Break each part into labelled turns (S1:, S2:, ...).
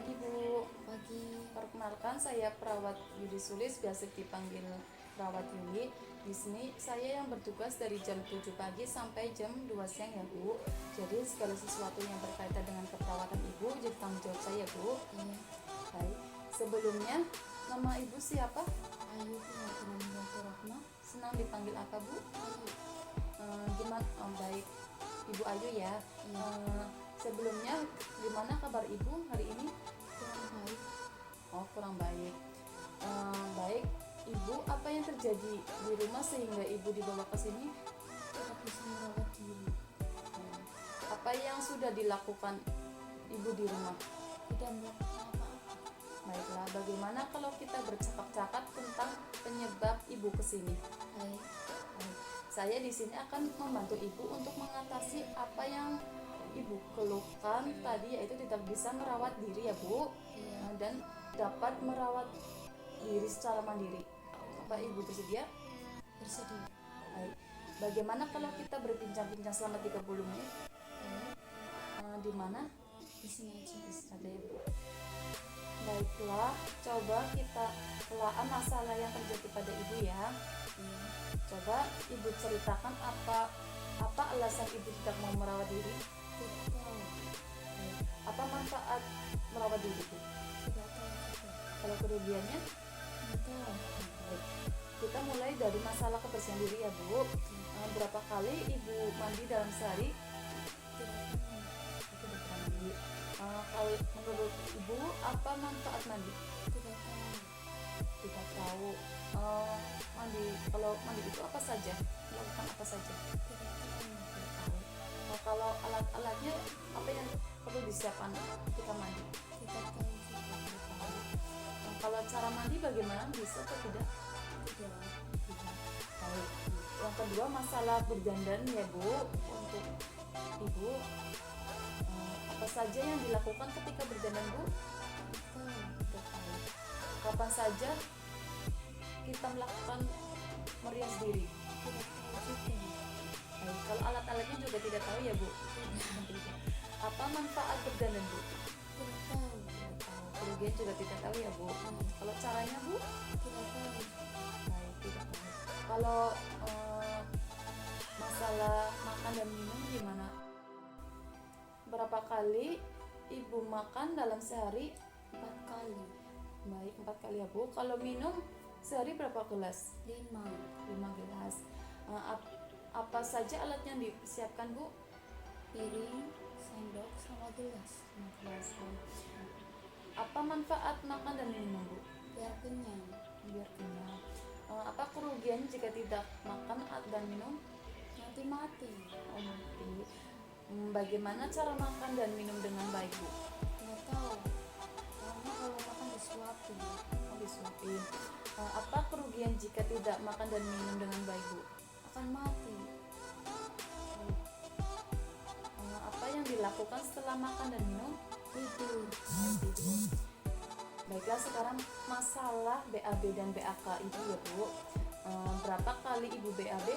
S1: Ibu.
S2: Pagi.
S1: Perkenalkan, saya perawat Yuli Sulis, biasa dipanggil perawat Yuli. Di sini saya yang bertugas dari jam 7 pagi sampai jam 2 siang ya Bu. Jadi segala sesuatu yang berkaitan dengan keperawatan Ibu jadi tanggung jawab saya Bu.
S2: Iya.
S1: Baik. Sebelumnya, nama Ibu siapa?
S2: Ayu Pinatu Rahma.
S1: Senang dipanggil apa Bu?
S2: Ayu.
S1: Gimana? Baik, Ibu Ayu ya.
S2: Iya.
S1: Sebelumnya, gimana kabar Ibu hari ini?
S2: Kurang baik.
S1: Oh, kurang baik. Baik, Ibu, apa yang terjadi di rumah sehingga Ibu dibawa ke sini?
S2: Tidak bisa merawat diri.
S1: Apa yang sudah dilakukan Ibu di rumah?
S2: Tidak melakukan apa-apa.
S1: Baiklah, bagaimana kalau kita bercakap-cakap tentang penyebab Ibu ke sini?
S2: Baik.
S1: Baik, saya di sini akan membantu Ibu untuk mengatasi apa yang Ibu keluhkan tadi, yaitu tidak bisa merawat diri ya Bu.
S2: Iya.
S1: Dan dapat merawat diri secara mandiri. Apa Ibu bersedia?
S2: Bersedia.
S1: Baik. Bagaimana kalau kita berbincang-bincang selama 30 menit?
S2: Baik.
S1: Di mana?
S2: Di sini aja.
S1: Ada ya Bu. Baiklah, coba kita telaah masalah yang terjadi pada Ibu ya.
S2: Iya.
S1: Coba Ibu ceritakan apa alasan Ibu tidak mau merawat diri?
S2: Tidak tahu.
S1: Apa manfaat merawat diri Bu?
S2: Tidak tahu juga.
S1: Kalau kerugiannya?
S2: Tidak tahu.
S1: Baik. Kita mulai dari masalah kebersihan diri ya Bu. Berapa kali Ibu mandi dalam sehari?
S2: Tidak tahu.
S1: Tidak pernah mandi. Kalau menurut Ibu, apa manfaat mandi?
S2: Tidak tahu.
S1: Tidak tahu. Kalau mandi itu apa saja? Melakukan apa saja?
S2: Tidak tahu.
S1: Tidak tahu. Kalau alat-alatnya apa yang perlu disiapkan ketika mandi?
S2: Tidak tahu juga.
S1: Tidak tahu. Kalau cara mandi bagaimana? Bisa atau tidak?
S2: Tidak.
S1: Tidak. Baik. Yang kedua, masalah berdandan ya Bu. Untuk Ibu, apa saja yang dilakukan ketika berdandan Bu?
S2: Tahu.
S1: Tidak tahu. Kapan saja kita melakukan merias diri?
S2: Tidak tahu juga.
S1: Baik. Kalau alat-alatnya juga tidak tahu ya Bu? Tidak. Apa manfaat berdandan Bu?
S2: Tidak tahu.
S1: Tidak tahu. Kerugian juga tidak tahu ya Bu? Kalau caranya Bu?
S2: Tidak tahu.
S1: Baik, tidak tahu. Kalau masalah makan dan minum gimana? Berapa kali Ibu makan dalam sehari?
S2: 4 kali.
S1: Baik, 4 kali ya Bu. Kalau minum sehari berapa gelas?
S2: 5.
S1: 5 gelas. Apa saja alat yang disiapkan Bu?
S2: Piring, sendok, sama gelas.
S1: 5 gelas. Apa manfaat makan dan minum Bu?
S2: Biar kenyang.
S1: Biar kenyang. Apa kerugian jika tidak makan dan minum?
S2: Nanti mati.
S1: Oh, mati. Bagaimana cara makan dan minum dengan baik Bu?
S2: Nggak tahu. Karena kalau makan disuapin.
S1: Oh, disuapin. Apa kerugian jika tidak makan dan minum dengan baik Bu?
S2: Akan mati.
S1: Apa yang dilakukan setelah makan dan minum?
S2: Tidur.
S1: Tidur. Baiklah, sekarang masalah BAB dan BAK Ibu ya Bu. Berapa kali Ibu BAB?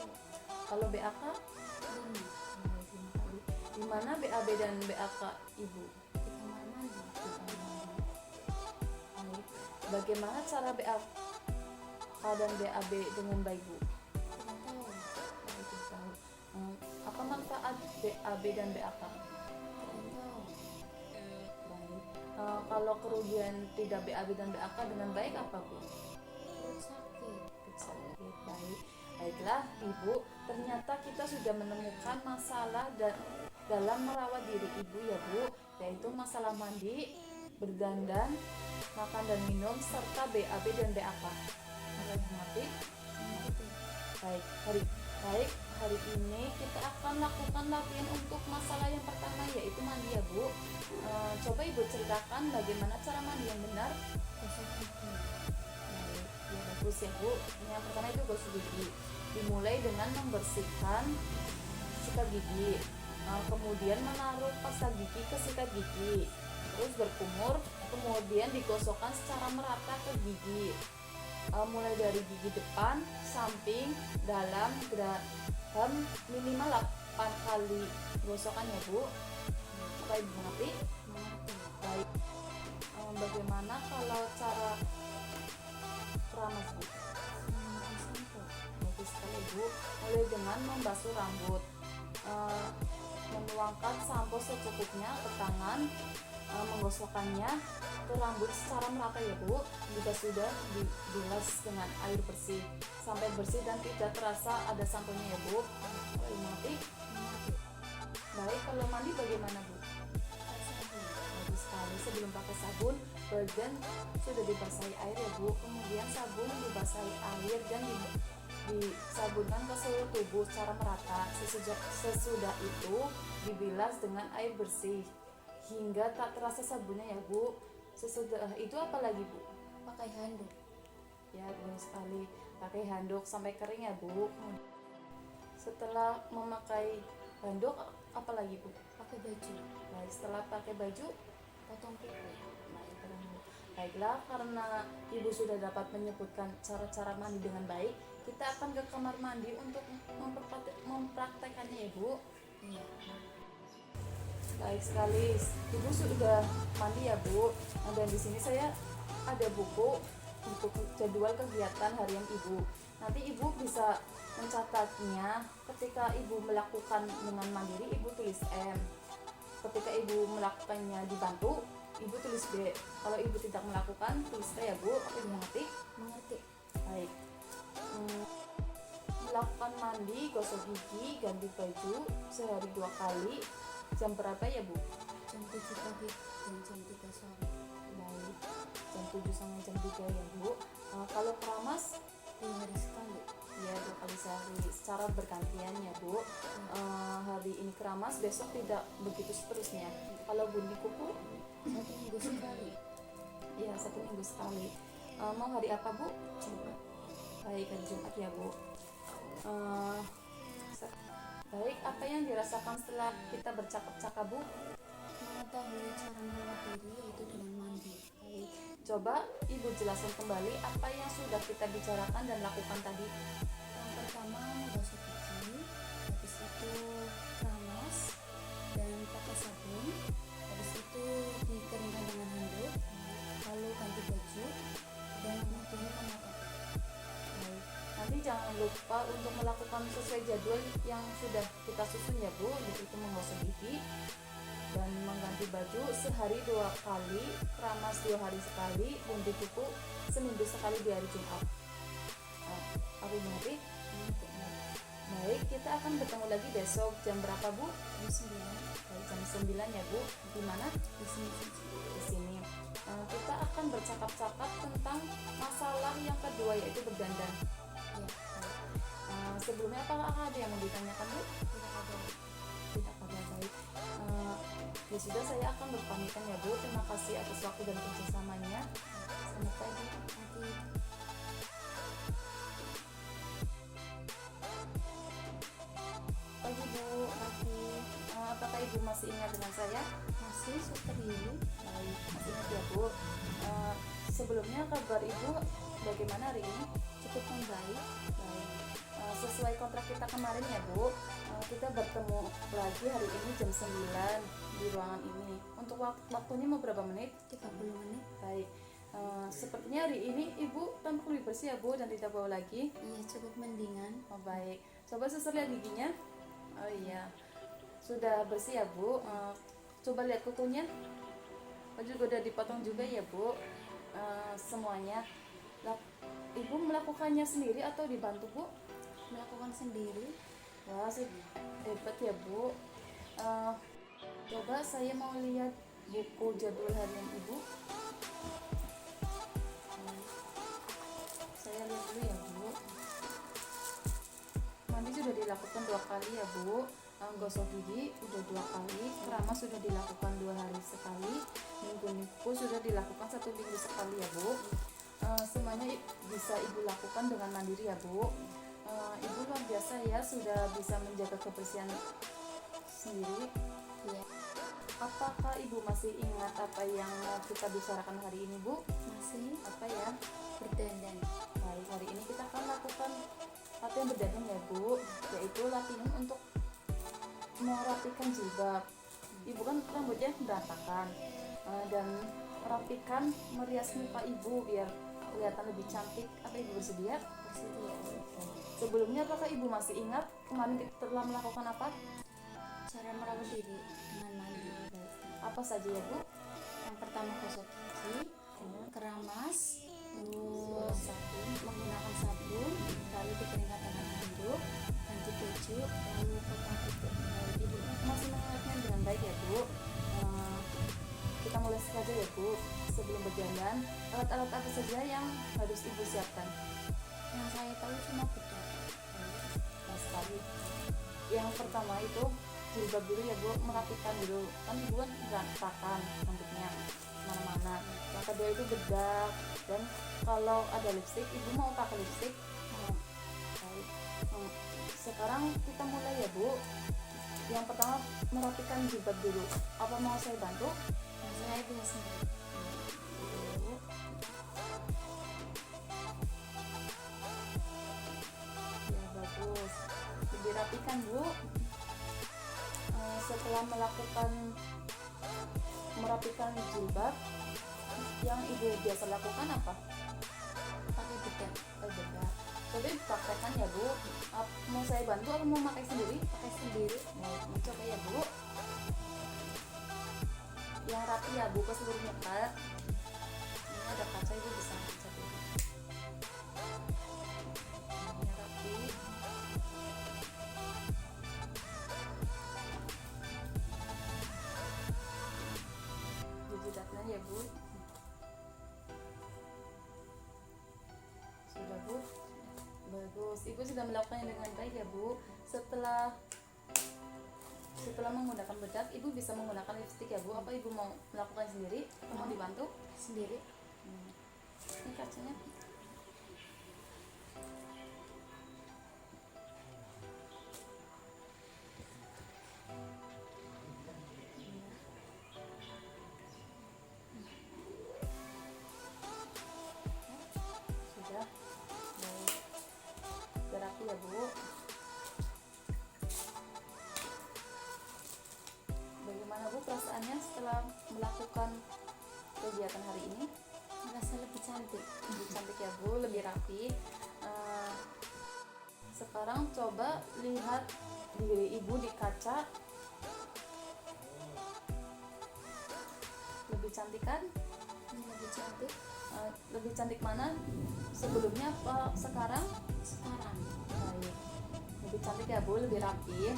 S2: 1.
S1: Kalau BAK?
S2: 5.
S1: 5 kali. Di mana BAB dan BAK Ibu?
S2: Di kamar mandi.
S1: Baik. Bagaimana cara BAK dan BAB dengan baik Bu?
S2: Tidak tahu.
S1: Baik, tidak tahu. Apa manfaat BAB dan BAK?
S2: Tidak tahu.
S1: Baik. Kalau kerugian tidak BAB dan BAK dengan baik apa Bu?
S2: Perut sakit.
S1: Sakit. Baik. Baiklah Ibu, ternyata kita sudah menemukan masalah dalam merawat diri Ibu ya Bu, yaitu masalah mandi, berdandan, makan dan minum, serta BAB dan BAK. Mengerti?
S2: Mengerti.
S1: Baik, hari ini kita akan lakukan latihan untuk masalah yang pertama, yaitu mandi ya Bu. Coba Ibu ceritakan bagaimana cara mandi yang benar.
S2: Gosok gigi.
S1: Baik, ya bagus ya Bu. Yang pertama itu gosok gigi. Dimulai dengan membersihkan sikat gigi. Kemudian menaruh pasta gigi ke sikat gigi. Terus berkumur, kemudian digosokkan secara merata ke gigi. Mulai dari gigi depan, samping, dalam, geraham minimal 8 kali gosokan ya Bu. Apa Ibu mengerti?
S2: Mengerti.
S1: Baik. Bagaimana kalau cara keramas Bu?
S2: Menggunakan sampo.
S1: Bagus sekali Bu. Mulai dengan membasuh rambut, Eh, menuangkan sampo secukupnya ke tangan, menggosokkannya ke rambut secara merata ya Bu. Jika sudah dibilas dengan air bersih sampai bersih dan tidak terasa ada samponya ya Bu. Mengerti?
S2: Mengerti.
S1: Baik, kalau mandi bagaimana Bu?
S2: Pakai sabun.
S1: Bagus sekali. Sebelum pakai sabun, badan sudah dibasahi air ya Bu. Kemudian sabun dibasahi air dan disabunkan ke seluruh tubuh secara merata. Sesudah itu dibilas dengan air bersih hingga tak terasa sabunnya ya Bu. Sesudah itu apa lagi Bu?
S2: Pakai handuk.
S1: Ya, benar sekali. Pakai handuk sampai kering ya Bu. Setelah memakai handuk apa lagi Bu?
S2: Pakai baju.
S1: Baik, setelah pakai baju,
S2: Potong kuku.
S1: baiklah, karena Ibu sudah dapat menyebutkan cara-cara mandi dengan baik, kita akan ke kamar mandi untuk mempraktekannya ya Bu.
S2: Iya.
S1: Baik sekali, Ibu sudah mandi ya Bu. Nah, dan di sini saya ada buku jadwal kegiatan harian Ibu. Nanti Ibu bisa mencatatnya. Ketika Ibu melakukan dengan mandiri, Ibu tulis M. Ketika Ibu melakukannya dibantu, Ibu tulis B. Kalau Ibu tidak melakukan, tulis T ya Bu. Apa Ibu mengerti?
S2: Mengerti.
S1: Baik. Melakukan mandi, gosok gigi, ganti baju sehari 2 kali. Jam berapa ya Bu?
S2: Jam 7 pagi dan jam 3 sore.
S1: Baik, jam 7 sampai jam 3 ya Bu. Kalau keramas
S2: 2 hari sekali.
S1: ya 2 kali sehari secara bergantian ya Bu. Hari ini keramas, besok tidak begitu seterusnya. Kalau bunyi kuku
S2: 1 minggu sekali.
S1: ya 1 minggu sekali. Mau hari apa Bu?
S2: Jumat.
S1: Baik, hari Jumat ya Bu. Baik, apa yang dirasakan setelah kita bercakap-cakap Bu?
S2: Mengetahui cara merawat diri yaitu dengan mandi.
S1: Baik, coba Ibu jelaskan kembali apa yang sudah kita bicarakan dan lakukan tadi.
S2: Yang pertama menggosok gigi, habis itu keramas dan pakai sabun, habis itu dikeringkan dengan handuk, lalu ganti baju dan kemudian memotong.
S1: Baik. Nanti jangan lupa untuk melakukan sesuai jadwal yang sudah kita susun ya Bu, yaitu menggosok gigi dan mengganti baju sehari 2 kali, keramas 2 hari sekali, ganti kuku seminggu sekali di hari Jumat. Aku mengerti? Baik, kita akan bertemu lagi besok jam berapa Bu?
S2: Jam 9
S1: Baik, jam 9 ya Bu. Di mana?
S2: di sini.
S1: Di sini. Kita akan bercakap-cakap tentang masalah yang kedua yaitu berdandan.
S2: Ya,
S1: Sebelumnya apakah ada yang mau ditanyakan Bu?
S2: tidak ada.
S1: Tidak ada. Baik. Ya sudah, saya akan berpamitan ya Bu. Terima kasih atas waktu dan kerjasamanya. Selamat pagi.
S2: Nanti
S1: Pagi Bu. Pagi. Apakah Ibu masih ingat dengan saya?
S2: masih Suster Yuli.
S1: Baik, masih ingat ya Bu. Sebelumnya kabar Ibu bagaimana hari ini?
S2: Cukup membaik.
S1: Baik. Sesuai kontrak kita kemarin ya Bu, kita bertemu lagi hari ini jam 9 di ruangan ini. Untuk waktunya mau berapa menit?
S2: 30 menit.
S1: Baik. Sepertinya hari ini Ibu tampak lebih bersih ya Bu dan tidak bau lagi.
S2: Iya, cukup mendingan.
S1: Oh baik. Coba suster lihat giginya. Oh iya. Sudah bersih ya Bu. Coba lihat kukunya. Juga udah dipotong juga ya Bu. Semuanya. Ibu melakukannya sendiri atau dibantu Bu?
S2: Melakukan sendiri.
S1: Wah, hebat ya Bu. Coba saya mau lihat buku jadwal harian Ibu. Saya lihat dulu ya Bu. Mandi sudah dilakukan 2 kali ya Bu. Gosok gigi udah 2 kali. Keramas sudah dilakukan 2 hari sekali. Minggu kuku sudah dilakukan 1 minggu sekali ya Bu. Semuanya bisa Ibu lakukan dengan mandiri ya Bu. Ibu luar biasa ya, sudah bisa menjaga kebersihan sendiri.
S2: Ya,
S1: Apakah Ibu masih ingat apa yang mau kita bicarakan hari ini Bu?
S2: masih
S1: Apa ya?
S2: berdandan.
S1: Baik, hari ini kita akan lakukan latihan berdandan ya Bu, yaitu latihan untuk merapikan jilbab. Ibu kan rambutnya berantakan, dan merapikan, merias muka ibu biar kelihatan lebih cantik. Apa ibu bersedia?
S2: Bersedia.
S1: Sebelumnya apakah ibu masih ingat kemarin kita telah melakukan apa?
S2: Cara merawat diri dengan mandi.
S1: Apa saja ya bu?
S2: Yang pertama gosok gigi, keramas, terus menggunakan sabun, lalu dikeringkan dengan handuk, ganti baju, lalu potong kuku.
S1: Ibu masih mengingatnya dengan baik ya bu. Kita mulai saja ya bu. Sebelum berjalan, alat-alat apa saja yang harus ibu siapkan?
S2: Yang saya tahu cuma bedak.
S1: Nah, sekali. Yang pertama itu jilbab dulu ya bu, merapikan dulu. Kan ibu kan berantakan rambutnya mana-mana. Yang kedua itu bedak, dan kalau ada lipstik, ibu mau pakai lipstik? Baik. Sekarang kita mulai ya bu. Yang pertama merapikan jilbab dulu. Apa mau saya bantu?
S2: Saya bisa sendiri.
S1: Ya bagus, lebih rapikan bu. Setelah merapikan jilbab, yang ibu biasa lakukan apa?
S2: Pakai bedak.
S1: Bedak. Coba praktekkan ya bu. Mau saya bantu atau mau pakai sendiri?
S2: Pakai sendiri.
S1: Mau coba ya bu. Yang rapi ya bu, ke seluruh muka. Ini ada kaca, ibu bisa lihat dulu. Ini rapi. Jidatnya ya bu. Sudah bu. Bagus. Ibu sudah melakukannya dengan baik ya bu. Setelah menggunakan bedak, ibu bisa menggunakan lipstik ya bu. Apa ibu mau melakukan sendiri? Mau dibantu?
S2: Sendiri.
S1: Ini kacanya. Sudah. Baik. Berapi ya bu. Bagaimana bu perasaannya setelah melakukan kegiatan hari ini?
S2: Merasa lebih cantik.
S1: Lebih cantik ya bu, lebih rapi. Sekarang coba lihat diri ibu di kaca. Lebih cantik kan?
S2: Lebih cantik.
S1: Lebih cantik mana? Sebelumnya apa sekarang?
S2: Sekarang.
S1: Baik. Lebih cantik ya bu, lebih rapi.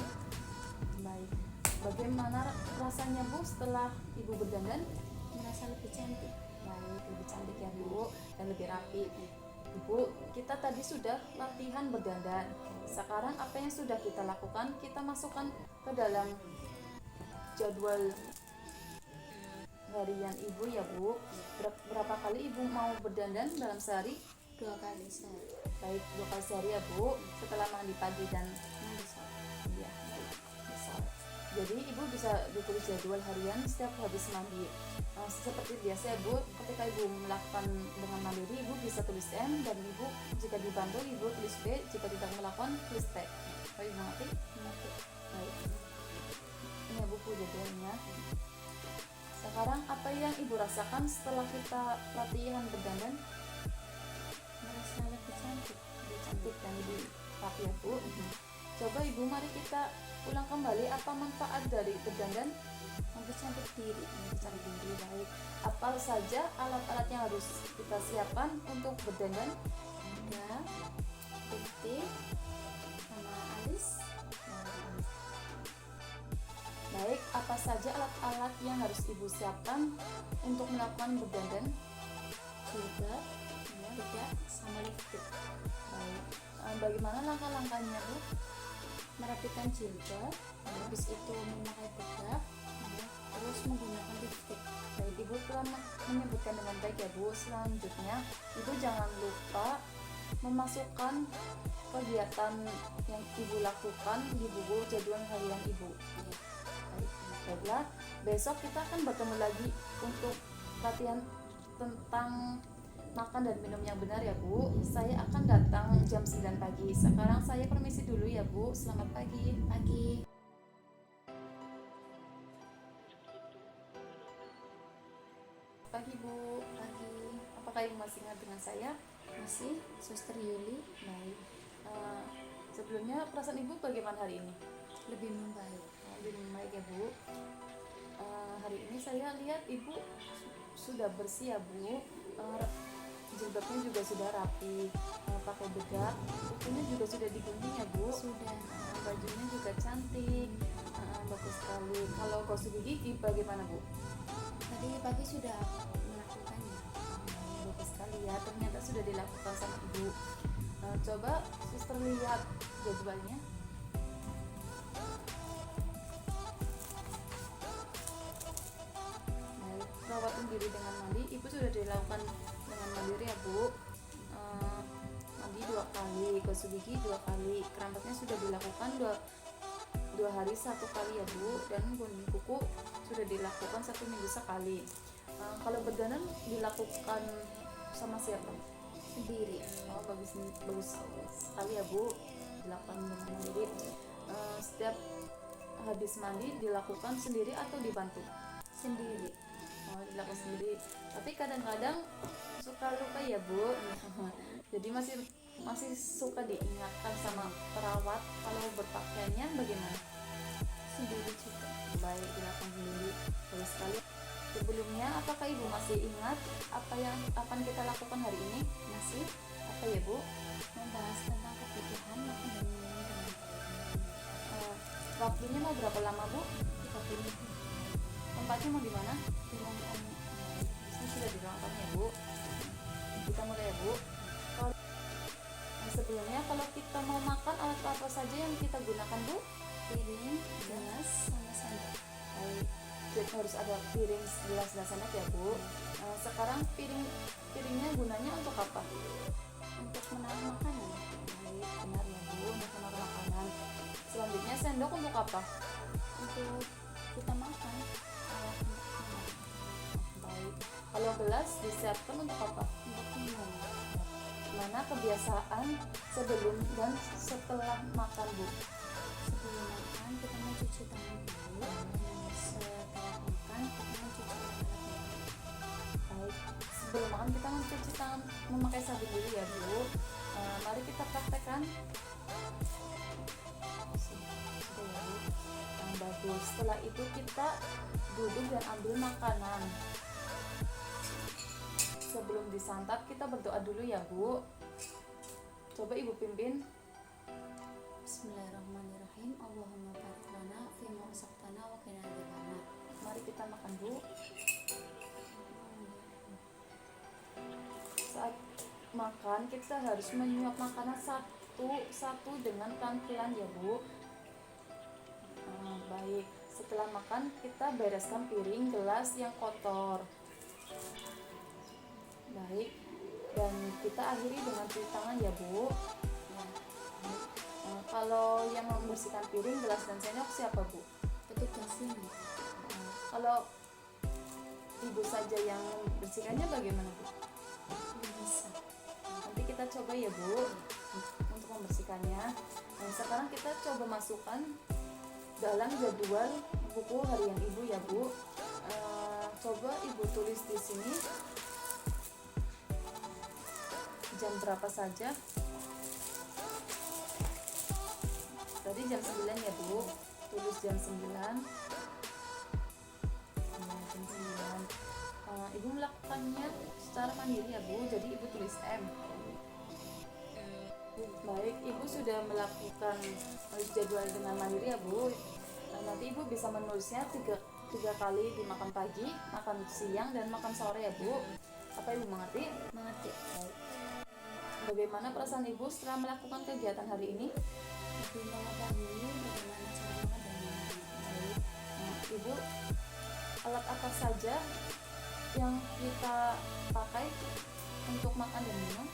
S1: Baik. Bagaimana rasanya bu setelah ibu berdandan?
S2: Merasa lebih cantik.
S1: Baik, lebih cantik ya bu, dan lebih rapi. Ibu, kita tadi sudah latihan berdandan. Sekarang apa yang sudah kita lakukan, kita masukkan ke dalam jadwal harian ibu ya bu. Berapa kali ibu mau berdandan dalam sehari?
S2: 2 kali sehari.
S1: Baik, 2 kali sehari ya bu, setelah mandi pagi dan
S2: Mandi sore.
S1: ya, sore. Jadi ibu bisa ditulis jadwal harian setiap habis mandi. Seperti biasa ya bu, ketika ibu melakukan dengan mandiri, ibu bisa tulis M, dan ibu jika dibantu ibu tulis B, jika tidak melakukan tulis T. Baik, mengerti?
S2: Mengerti.
S1: Baik. Ini ya buku jadwalnya. Sekarang apa yang ibu rasakan setelah kita latihan berdandan?
S2: Merasa lebih cantik.
S1: Lebih cantik dan lebih rapi ya bu. Coba ibu, mari kita ulang kembali apa manfaat dari berdandan.
S2: Lebih cantik diri.
S1: Lebih cantik diri. Baik. Apa saja alat-alat yang harus kita siapkan untuk berdandan?
S2: Ada lipstik sama alis.
S1: Baik, apa saja alat-alat yang harus ibu siapkan untuk melakukan berdandan?
S2: Jilbab, bedak, sama lipstik.
S1: Baik. Bagaimana langkah-langkahnya bu?
S2: Merapikan jilbab, habis itu memakai bedak, terus menggunakan lipstik.
S1: Baik, ibu telah menyebutkan dengan baik ya bu. Selanjutnya, ibu jangan lupa memasukkan kegiatan yang ibu lakukan di buku jadwal harian ibu. Baik, baiklah. Besok kita akan bertemu lagi untuk latihan tentang makan dan minum yang benar ya bu. Saya akan datang jam 9 pagi. Sekarang saya permisi dulu ya bu. Selamat pagi.
S2: Pagi.
S1: Pagi bu. dengan saya
S2: Masih Suster Yuli,
S1: baik. Sebelumnya perasaan ibu bagaimana hari ini?
S2: lebih membaik.
S1: Lebih baik ya bu. Hari ini saya lihat ibu sudah bersih ya bu. Jilbabnya juga sudah rapi, pakai bedak, kukunya juga sudah digunting ya bu.
S2: Sudah.
S1: Bajunya juga cantik, bagus sekali. Kalau gosok gigi bagaimana bu?
S2: Tadi pagi sudah melakukannya.
S1: Bagus sekali ya, ternyata sudah dilakukan sama ibu. Coba suster lihat jadwalnya. Baik, perawatan diri dengan mandi ibu sudah dilakukan dengan mandiri ya bu. Mandi 2 kali, gosok gigi 2 kali, keramatnya sudah dilakukan dua hari 1 kali ya bu, dan gunting kuku sudah dilakukan 1 minggu sekali. Kalau berdandan dilakukan sama siapa?
S2: Sendiri.
S1: Oh, bagus sekali ya bu, dilakukan dengan mandiri. Setiap habis mandi dilakukan sendiri atau dibantu?
S2: Sendiri.
S1: Oh, dilakukan sendiri. Tapi kadang-kadang suka lupa ya bu. Jadi masih suka diingatkan sama perawat kalau berpakaiannya bagaimana?
S2: Sendiri juga.
S1: Baik, dilakukan sendiri. Bagus sekali. Sebelumnya apakah ibu masih ingat apa yang akan kita lakukan hari ini?
S2: Masih
S1: Apa ya bu?
S2: membahas tentang kebutuhan makan dan minum dengan baik.
S1: Waktunya mau berapa lama bu?
S2: 30 menit.
S1: Tempatnya mau di mana?
S2: Di ruang tamu.
S1: Ini sudah di ruang tamu ya bu. Kita mulai ya bu. Sebelumnya kalau kita mau makan, alat apa saja yang kita gunakan bu?
S2: Piring, gelas, sama sendok.
S1: Baik, jadi harus ada piring, gelas, dan sendok ya bu. Sekarang piringnya gunanya untuk apa?
S2: Untuk menaruh makanan.
S1: Baik, benar ya bu, untuk menaruh makanan. Selanjutnya sendok untuk apa?
S2: Untuk kita makan. Alat untuk makan.
S1: Baik, kalau gelas disiapkan untuk apa?
S2: Untuk minum.
S1: Mana kebiasaan sebelum dan setelah makan bu?
S2: Sebelum makan kita mencuci tangan dulu. Dan setelah makan kita mencuci alat-alat.
S1: Baik, sebelum makan kita mencuci tangan memakai sabun dulu ya bu. Mari kita praktekkan. Sudah ya bu. Bagus. Setelah itu kita duduk dan ambil makanan. Sebelum disantap kita berdoa dulu ya bu. Coba ibu pimpin.
S2: Bismillahirrahmanirrahim. Allahumma barik lana fima razaqtana wa qina adzabannar.
S1: Mari kita makan bu. Saat makan kita harus menyuap makanan satu dengan pelan-pelan ya bu. Baik, setelah makan kita bereskan piring, gelas yang kotor. Baik, dan kita akhiri dengan cuci tangan ya bu. Kalau yang membersihkan piring, gelas, dan sendok siapa bu?
S2: Petugas ini
S1: Kalau ibu saja yang membersihkannya bagaimana bu?
S2: bisa.
S1: Nanti kita coba ya bu untuk membersihkannya. Sekarang kita coba masukkan dalam jadwal buku harian ibu ya bu. Coba ibu tulis di sini jam berapa saja. Tadi jam 9 ya bu, tulis jam 9. Jam 9. Ibu melakukannya secara mandiri ya bu, jadi ibu tulis M. Baik, ibu sudah melakukan jadwal dengan mandiri ya bu. Nanti ibu bisa menulisnya tiga kali di makan pagi, makan siang, dan makan sore ya bu. Apa ibu mengerti?
S2: Mengerti.
S1: Baik. Bagaimana perasaan ibu setelah melakukan kegiatan hari ini?
S2: Lebih mengetahui bagaimana cara makan dan minum.
S1: Baik. Ibu, alat apa saja yang kita pakai untuk makan dan minum?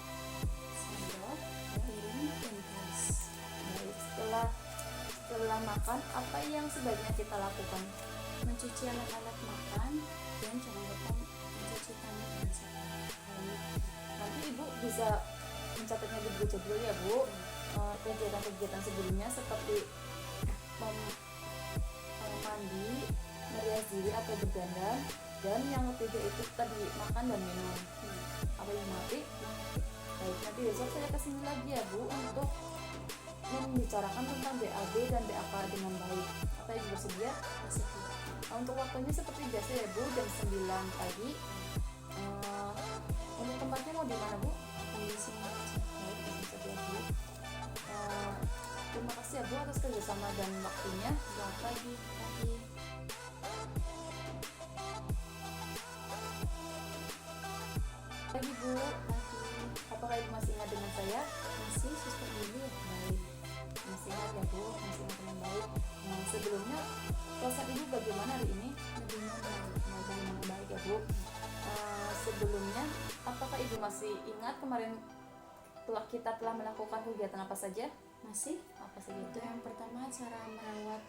S2: Sendok, piring, dan gelas.
S1: Baik, setelah makan apa yang sebaiknya kita lakukan?
S2: Mencuci alat-alat makan dan jangan lupa mencuci tangan dengan sabun.
S1: Baik. Nanti ibu bisa mencatatnya di buku jadwal ya bu. Kegiatan-kegiatan sebelumnya seperti mandi, merias diri atau berdandan, dan yang ketiga itu tadi makan dan minum. Apa Ibu mengerti? Baik, nanti besok saya kesini lagi ya Bu untuk membicarakan tentang BAB dan BAK dengan baik. Apa Ibu bersedia?
S2: Bersedia.
S1: Untuk waktunya seperti biasa ya Bu, jam 9 pagi. Untuk tempatnya mau di mana Bu?
S2: Di sini aja.
S1: Baik, di sini saja Bu. Terima kasih ya Bu atas kerjasama dan waktunya. Selamat pagi.
S2: Pagi.
S1: Pagi Bu.
S2: Pagi.
S1: Apakah Ibu masih ingat dengan saya?
S2: Masih Suster Lili ya?
S1: Baik, masih ingat ya Bu, masih ingat dengan baik. Nah, sebelumnya perasaan Ibu bagaimana hari ini?
S2: Lebih membaik.
S1: Bagaimana baik ya Bu. Sebelumnya, apakah Ibu masih ingat kemarin kita telah melakukan kegiatan apa saja?
S2: Masih?
S1: Apa saja
S2: Itu yang pertama cara merawat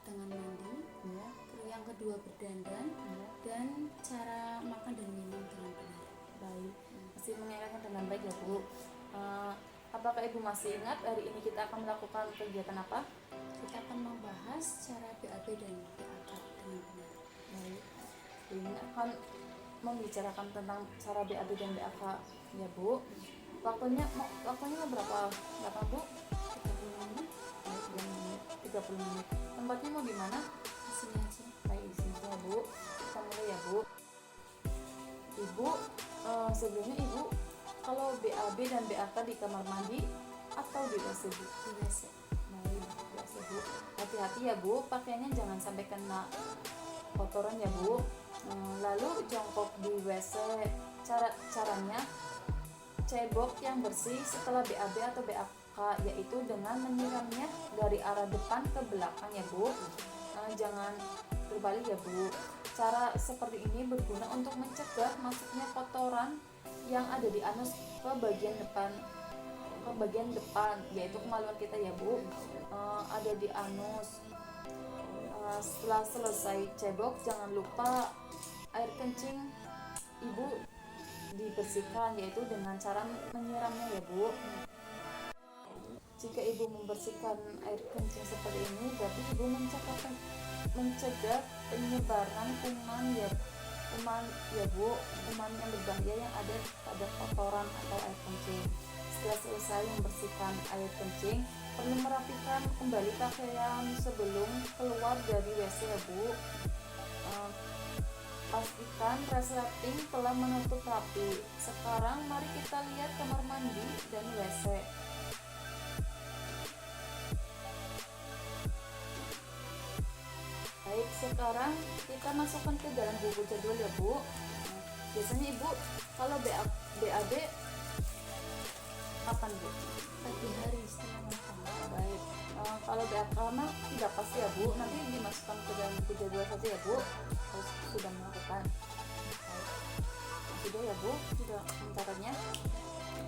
S2: dengan mandi,
S1: Ya,
S2: terus yang kedua berdandan,
S1: ya.
S2: dan cara makan dan minum dengan benar.
S1: Baik, masih mengingatkan dengan baik ya Bu. Apakah Ibu masih ingat hari ini kita akan melakukan kegiatan apa?
S2: Kita akan membahas cara BAB dan BAK dengan benar.
S1: Baik, ini akan membicarakan tentang cara BAB dan BAK ya Bu. Waktunya berapa Bu?
S2: 30 menit.
S1: Baik, 30 menit. Tempatnya mau di mana?
S2: Di sini aja.
S1: Baik, di sini ya Bu. Kita mulai ya Bu. Ibu, sebelumnya Ibu kalau BAB dan BAK di kamar mandi atau di WC Bu?
S2: Di WC.
S1: Baik, di WC Bu. Hati-hati ya Bu, pakaiannya jangan sampai kena kotoran ya Bu. Lalu jongkok di WC. Caranya cebok yang bersih setelah BAB atau BAK, yaitu dengan menyiramnya dari arah depan ke belakang ya Bu. Jangan berbalik ya Bu. Cara seperti ini berguna untuk mencegah masuknya kotoran yang ada di anus ke bagian depan, yaitu kemaluan kita ya Bu. Ada di anus. Setelah selesai cebok, jangan lupa air kencing Ibu dibersihkan, yaitu dengan cara menyiramnya ya Bu. Jika Ibu membersihkan air kencing seperti ini, berarti Ibu mencegah penyebaran kuman ya Bu, kuman yang berbahaya yang ada pada kotoran atau air kencing. Setelah selesai membersihkan air kencing, perlu merapikan kembali pakaian sebelum keluar dari WC ya Bu. Pastikan resleting telah menutup rapi. Sekarang mari kita lihat kamar mandi dan WC. Baik, sekarang kita masukkan ke dalam buku jadwal ya Bu. Biasanya Ibu kalau BAB kapan Bu?
S2: Pagi hari setelah makan.
S1: Baik, kalau BAK mah tidak pasti ya Bu, nanti dimasukkan ke dalam buku jadwal saja ya Bu. Kalau sudah melakukan. Baik. Sudah ya Bu, sudah mencatatnya.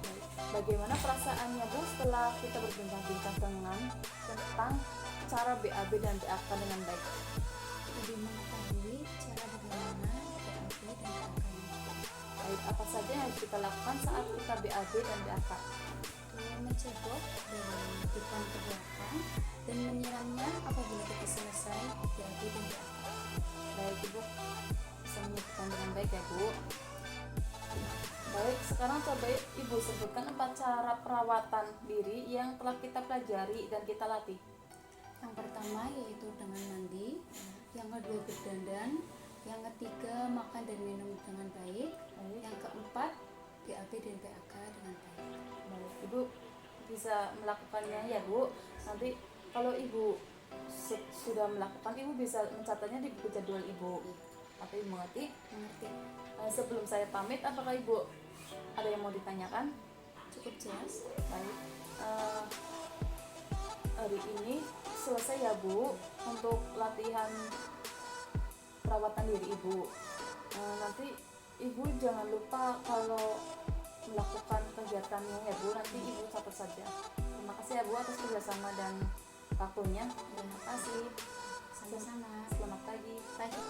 S1: Baik. Bagaimana perasaannya Bu setelah kita berbincang-bincang tentang cara BAB dan BAK dengan baik?
S2: Lebih mengetahui cara bagaimana BAB dan BAK ini.
S1: Baik, apa saja yang harus kita lakukan saat kita BAB dan BAK?
S2: Mencebok dari depan ke belakang dan menyiramnya apabila kita selesai BAB dan BAK.
S1: Baik Ibu, bisa menyebutkan dengan baik ya Bu. Baik, sekarang coba Ibu sebutkan 4 cara perawatan diri yang telah kita pelajari dan kita latih.
S2: Yang pertama yaitu dengan mandi, yang kedua berdandan, yang ketiga makan dan minum dengan baik, yang keempat BAB dan BAK dengan baik.
S1: Baik, Ibu bisa melakukannya ya Bu. Nanti kalau Ibu sudah melakukan, Ibu bisa mencatatnya di buku jadwal Ibu. Apa Ibu mengerti?
S2: Mengerti?
S1: Sebelum saya pamit, apakah Ibu ada yang mau ditanyakan?
S2: Cukup jelas?
S1: Baik, hari ini selesai ya Bu untuk latihan perawatan diri Ibu. Nanti Ibu jangan lupa kalau melakukan kegiatannya ya Bu, nanti Ibu catat saja. Terima kasih ya Bu atas kerjasama dan waktunya. Terima kasih.
S2: Sama-sama.
S1: Selamat pagi.
S2: Pagi.